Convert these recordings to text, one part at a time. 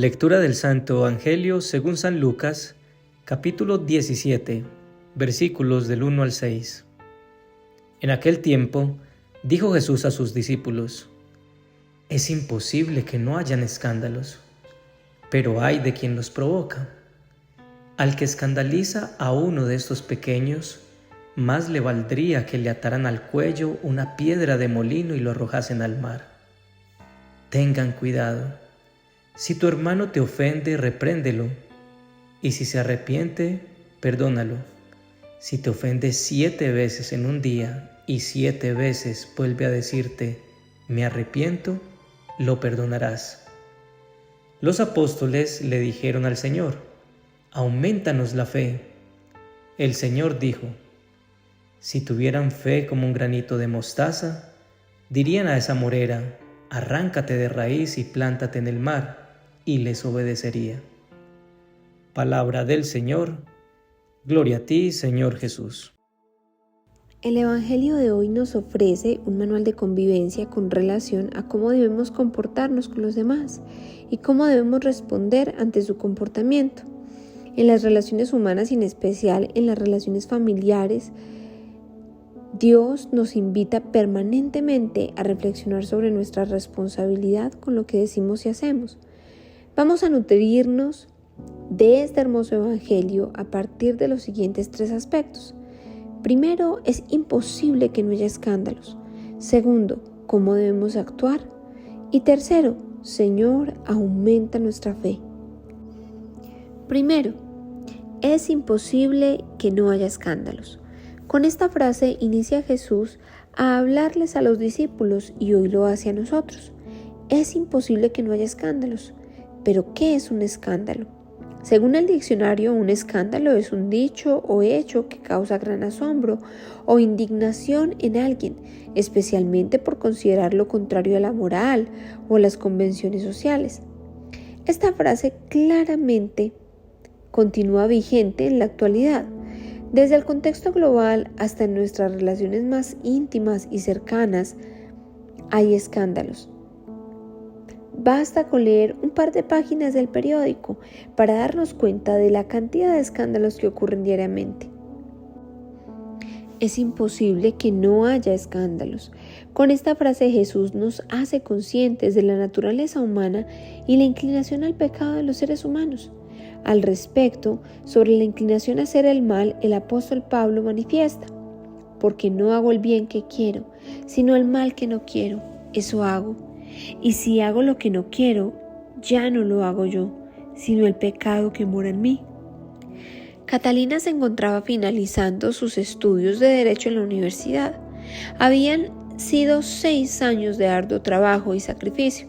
Lectura del Santo Evangelio según San Lucas, capítulo 17, versículos del 1 al 6. En aquel tiempo, dijo Jesús a sus discípulos: Es imposible que no hayan escándalos, pero hay de quien los provoca. Al que escandaliza a uno de estos pequeños, más le valdría que le ataran al cuello una piedra de molino y lo arrojasen al mar. Tengan cuidado. Si tu hermano te ofende, repréndelo, y si se arrepiente, perdónalo. Si te ofende 7 veces en un día y 7 veces vuelve a decirte, me arrepiento, lo perdonarás. Los apóstoles le dijeron al Señor, aumentanos la fe. El Señor dijo, si tuvieran fe como un granito de mostaza, dirían a esa morera, arráncate de raíz y plántate en el mar, y les obedecería. Palabra del Señor. Gloria a ti, Señor Jesús. El Evangelio de hoy nos ofrece un manual de convivencia con relación a cómo debemos comportarnos con los demás y cómo debemos responder ante su comportamiento. En las relaciones humanas y en especial en las relaciones familiares, Dios nos invita permanentemente a reflexionar sobre nuestra responsabilidad con lo que decimos y hacemos. Vamos a nutrirnos de este hermoso Evangelio a partir de los siguientes 3 aspectos. Primero, es imposible que no haya escándalos. Segundo, cómo debemos actuar. Y tercero, Señor, aumenta nuestra fe. Primero, es imposible que no haya escándalos. Con esta frase inicia Jesús a hablarles a los discípulos y hoy lo hace a nosotros. Es imposible que no haya escándalos. ¿Pero qué es un escándalo? Según el diccionario, un escándalo es un dicho o hecho que causa gran asombro o indignación en alguien, especialmente por considerar lo contrario a la moral o las convenciones sociales. Esta frase claramente continúa vigente en la actualidad. Desde el contexto global hasta en nuestras relaciones más íntimas y cercanas hay escándalos. Basta con leer un par de páginas del periódico para darnos cuenta de la cantidad de escándalos que ocurren diariamente. Es imposible que no haya escándalos. Con esta frase Jesús nos hace conscientes de la naturaleza humana y la inclinación al pecado de los seres humanos. Al respecto, sobre la inclinación a hacer el mal, el apóstol Pablo manifiesta: porque no hago el bien que quiero, sino el mal que no quiero, eso hago. Y si hago lo que no quiero, ya no lo hago yo, sino el pecado que mora en mí. Catalina se encontraba finalizando sus estudios de Derecho en la universidad. Habían sido 6 años de arduo trabajo y sacrificio.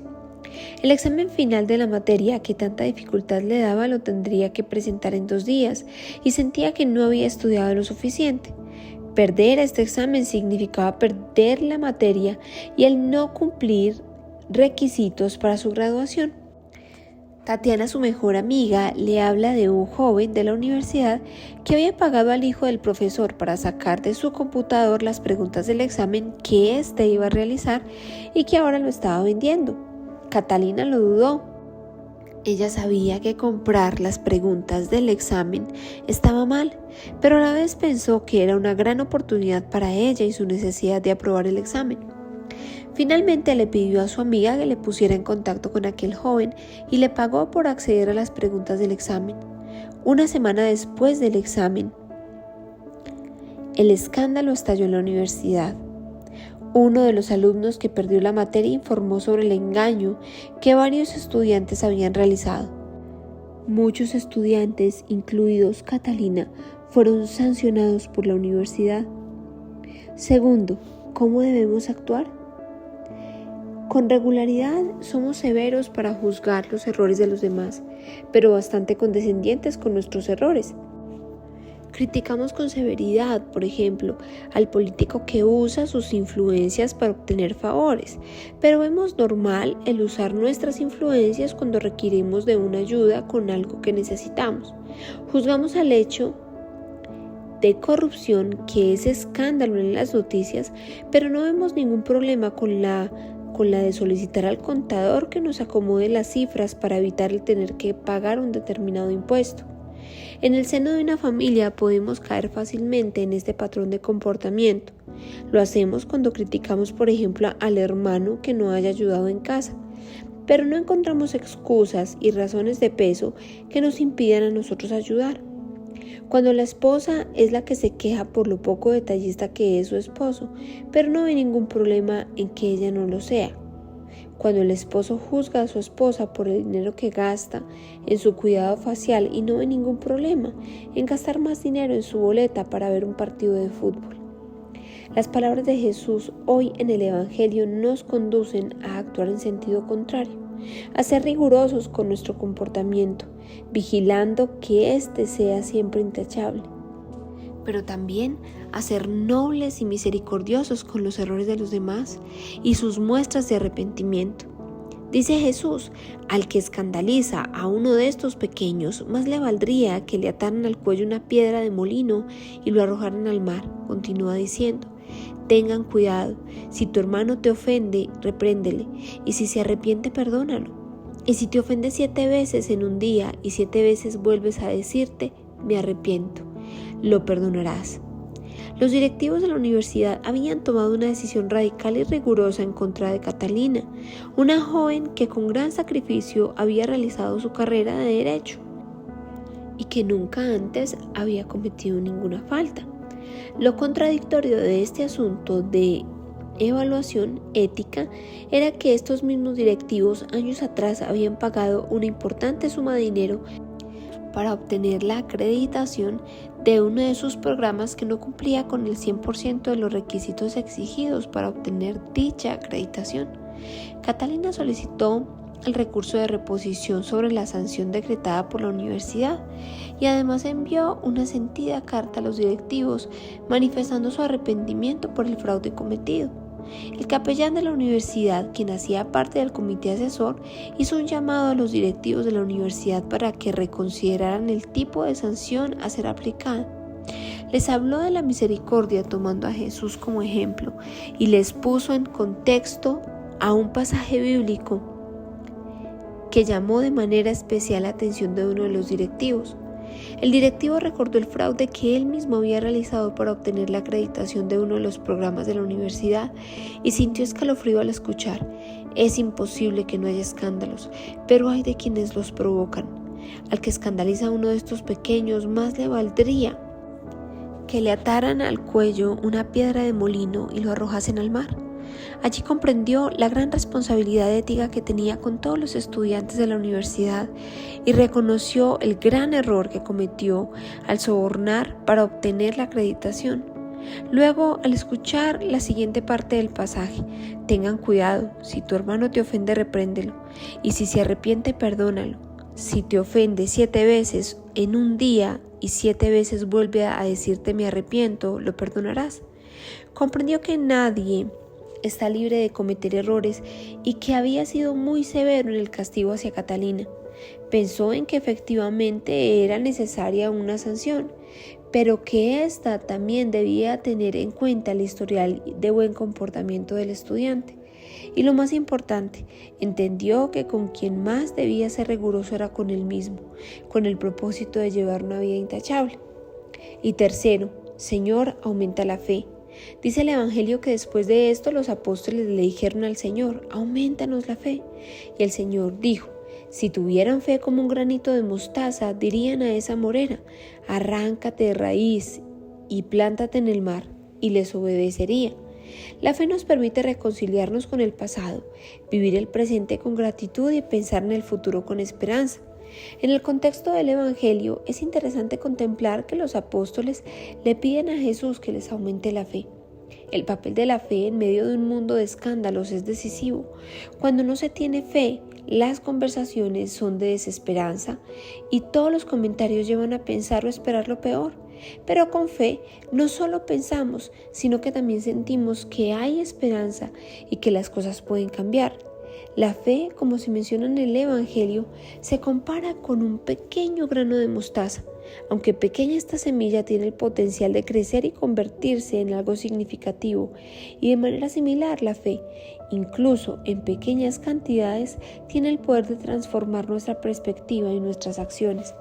El examen final de la materia que tanta dificultad le daba lo tendría que presentar en 2 días y sentía que no había estudiado lo suficiente. Perder este examen significaba perder la materia y el no cumplir requisitos para su graduación. Tatiana, su mejor amiga, le habla de un joven de la universidad que había pagado al hijo del profesor para sacar de su computador las preguntas del examen que éste iba a realizar y que ahora lo estaba vendiendo. Catalina lo dudó. Ella sabía que comprar las preguntas del examen estaba mal, pero a la vez pensó que era una gran oportunidad para ella y su necesidad de aprobar el examen. Finalmente le pidió a su amiga que le pusiera en contacto con aquel joven y le pagó por acceder a las preguntas del examen. Una semana después del examen, el escándalo estalló en la universidad. Uno de los alumnos que perdió la materia informó sobre el engaño que varios estudiantes habían realizado. Muchos estudiantes, incluidos Catalina, fueron sancionados por la universidad. Segundo, ¿cómo debemos actuar? Con regularidad somos severos para juzgar los errores de los demás, pero bastante condescendientes con nuestros errores. Criticamos con severidad, por ejemplo, al político que usa sus influencias para obtener favores, pero vemos normal el usar nuestras influencias cuando requerimos de una ayuda con algo que necesitamos. Juzgamos al hecho de corrupción que es escándalo en las noticias, pero no vemos ningún problema con la con la de solicitar al contador que nos acomode las cifras para evitar el tener que pagar un determinado impuesto. En el seno de una familia podemos caer fácilmente en este patrón de comportamiento. Lo hacemos cuando criticamos, por ejemplo, al hermano que no haya ayudado en casa, pero no encontramos excusas y razones de peso que nos impidan a nosotros ayudar. Cuando la esposa es la que se queja por lo poco detallista que es su esposo, pero no hay ningún problema en que ella no lo sea. Cuando el esposo juzga a su esposa por el dinero que gasta en su cuidado facial y no ve ningún problema en gastar más dinero en su boleta para ver un partido de fútbol. Las palabras de Jesús hoy en el Evangelio nos conducen a actuar en sentido contrario, a ser rigurosos con nuestro comportamiento, vigilando que éste sea siempre intachable, pero también a ser nobles y misericordiosos con los errores de los demás y sus muestras de arrepentimiento. Dice Jesús, al que escandaliza a uno de estos pequeños, más le valdría que le ataran al cuello una piedra de molino y lo arrojaran al mar. Continúa diciendo, tengan cuidado, si tu hermano te ofende, repréndele, y si se arrepiente, perdónalo. Y si te ofende 7 veces en un día y 7 veces vuelves a decirte, me arrepiento, lo perdonarás. Los directivos de la universidad habían tomado una decisión radical y rigurosa en contra de Catalina, una joven que con gran sacrificio había realizado su carrera de Derecho y que nunca antes había cometido ninguna falta. Lo contradictorio de este asunto de evaluación ética era que estos mismos directivos años atrás habían pagado una importante suma de dinero para obtener la acreditación de uno de sus programas que no cumplía con el 100% de los requisitos exigidos para obtener dicha acreditación. Catalina solicitó el recurso de reposición sobre la sanción decretada por la universidad y además envió una sentida carta a los directivos manifestando su arrepentimiento por el fraude cometido. El capellán de la universidad, quien hacía parte del comité asesor, hizo un llamado a los directivos de la universidad para que reconsideraran el tipo de sanción a ser aplicada. Les habló de la misericordia tomando a Jesús como ejemplo y les puso en contexto a un pasaje bíblico que llamó de manera especial la atención de uno de los directivos. El directivo recordó el fraude que él mismo había realizado para obtener la acreditación de uno de los programas de la universidad y sintió escalofrío al escuchar. Es imposible que no haya escándalos, pero hay de quienes los provocan. Al que escandaliza a uno de estos pequeños, más le valdría que le ataran al cuello una piedra de molino y lo arrojasen al mar. Allí comprendió la gran responsabilidad ética que tenía con todos los estudiantes de la universidad y reconoció el gran error que cometió al sobornar para obtener la acreditación. Luego, al escuchar la siguiente parte del pasaje, tengan cuidado, si tu hermano te ofende, repréndelo, y si se arrepiente, perdónalo. Si te ofende 7 veces en un día y 7 veces vuelve a decirte me arrepiento, lo perdonarás. Comprendió que nadie está libre de cometer errores y que había sido muy severo en el castigo hacia Catalina. Pensó en que efectivamente era necesaria una sanción, pero que ésta también debía tener en cuenta el historial de buen comportamiento del estudiante. Y lo más importante, entendió que con quien más debía ser riguroso era con él mismo, con el propósito de llevar una vida intachable. Y tercero, Señor, aumenta la fe. Dice el Evangelio que después de esto los apóstoles le dijeron al Señor, aumentanos la fe. Y el Señor dijo, si tuvieran fe como un granito de mostaza, dirían a esa morera, arráncate de raíz y plántate en el mar, y les obedecería. La fe nos permite reconciliarnos con el pasado, vivir el presente con gratitud y pensar en el futuro con esperanza. En el contexto del Evangelio es interesante contemplar que los apóstoles le piden a Jesús que les aumente la fe. El papel de la fe en medio de un mundo de escándalos es decisivo. Cuando no se tiene fe, las conversaciones son de desesperanza y todos los comentarios llevan a pensar o esperar lo peor. Pero con fe no solo pensamos, sino que también sentimos que hay esperanza y que las cosas pueden cambiar. La fe, como se menciona en el Evangelio, se compara con un pequeño grano de mostaza. Aunque pequeña, esta semilla tiene el potencial de crecer y convertirse en algo significativo. Y de manera similar, la fe, incluso en pequeñas cantidades, tiene el poder de transformar nuestra perspectiva y nuestras acciones.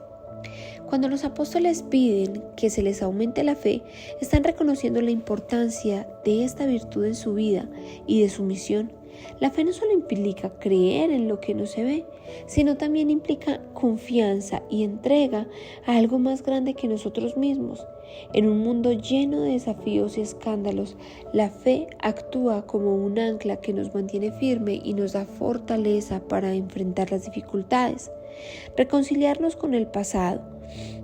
Cuando los apóstoles piden que se les aumente la fe, están reconociendo la importancia de esta virtud en su vida y de su misión. La fe no solo implica creer en lo que no se ve, sino también implica confianza y entrega a algo más grande que nosotros mismos. En un mundo lleno de desafíos y escándalos, la fe actúa como un ancla que nos mantiene firme y nos da fortaleza para enfrentar las dificultades. Reconciliarnos con el pasado,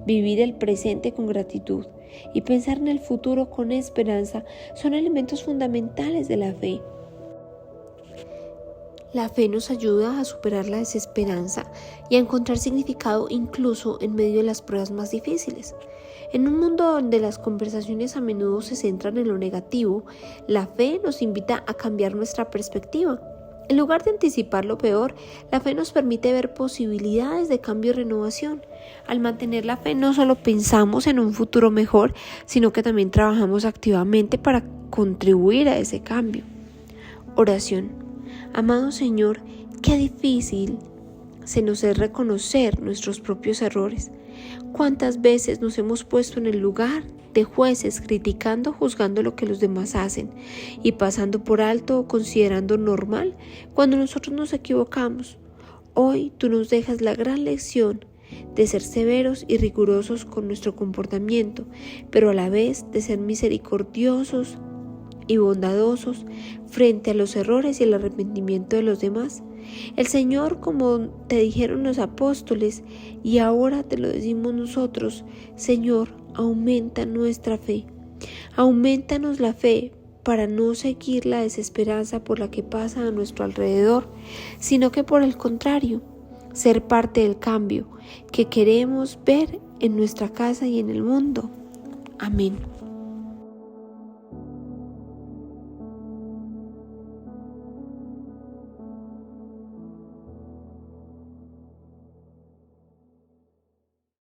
vivir el presente con gratitud y pensar en el futuro con esperanza son elementos fundamentales de la fe. La fe nos ayuda a superar la desesperanza y a encontrar significado incluso en medio de las pruebas más difíciles. En un mundo donde las conversaciones a menudo se centran en lo negativo, la fe nos invita a cambiar nuestra perspectiva. En lugar de anticipar lo peor, la fe nos permite ver posibilidades de cambio y renovación. Al mantener la fe no solo pensamos en un futuro mejor, sino que también trabajamos activamente para contribuir a ese cambio. Oración. Amado Señor, qué difícil se nos es reconocer nuestros propios errores. ¿Cuántas veces nos hemos puesto en el lugar de jueces criticando, juzgando lo que los demás hacen y pasando por alto o considerando normal cuando nosotros nos equivocamos? Hoy tú nos dejas la gran lección de ser severos y rigurosos con nuestro comportamiento, pero a la vez de ser misericordiosos y bondadosos frente a los errores y el arrepentimiento de los demás. El Señor, como te dijeron los apóstoles, y ahora te lo decimos nosotros, Señor, aumenta nuestra fe. Aumentanos la fe para no seguir la desesperanza por la que pasa a nuestro alrededor, sino que por el contrario, ser parte del cambio que queremos ver en nuestra casa y en el mundo. Amén.